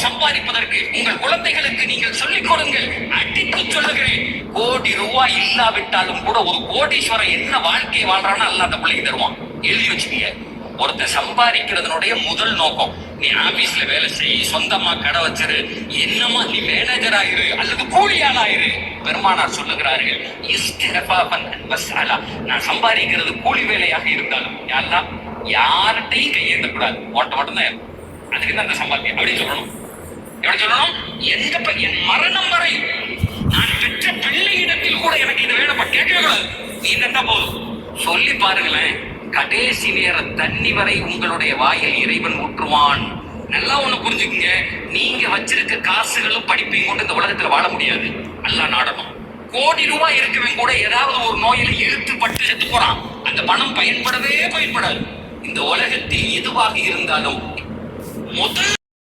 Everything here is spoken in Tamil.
சம்பாதிப்பதற்கு உங்கள் குழந்தைகளுக்கு நீங்கள் சொல்லிக் கொடுங்கள். அடித்து சொல்லுகிறேன், கோடி ரூபாய் இல்லாவிட்டாலும் கூட ஒரு கோடீஸ்வரன் என்ன வாழ்க்கை வாழ்றான்னு அல்ல அந்த பிள்ளைக்கு தருவான். எழுதி வச்சுக்கீங்க. ஒருத்தர் சம்பாதிக்கிறதுனுடைய முதல் நோக்கம், நீ ஆபீஸ்ல வேலை செய், சொந்தமா கடை வச்சிரு, என்னமா நீ மேனேஜர் ஆயிரு அல்லது கூலியாள் ஆயிரு. பெருமானார் சொல்லுகிறார்கள், நான் சம்பாதிக்கிறது கூலி வேலையாக இருந்தாலும் யாரெல்லாம் யார்கிட்டையும் கையேந்த கூடாது, ஓட்ட மட்டும்தான். அதுக்கு தான் அந்த சம்பாத்தியம் அப்படின்னு சொல்லணும். எப்படி சொல்லணும்? என் மரணம் வரை நான் பெற்ற பிள்ளையிடத்தில் கூட எனக்கு இது வேணுமா கேட்கவே கூடாது. நீ என்ன போதும் சொல்லி பாருங்களேன். கடைசி நேர தண்ணி வரை உங்களுடைய வாயில் இறைவன் ஊற்றுவான். நல்லா ஒண்ணு புரிஞ்சுக்குங்க, நீங்க வச்சிருக்க காசுகளும் படிப்பையும் கொண்டு இந்த உலகத்துல வாழ முடியாது. நல்லா நாடணும். கோடி ரூபாய் இருக்கவன் கூட ஏதாவது ஒரு நோயில இழுத்து பட்டு செத்து போறான். அந்த பணம் பயன்படவே பயன்படாது. இந்த உலகத்தில் எதுவாக இருந்தாலும் முதல்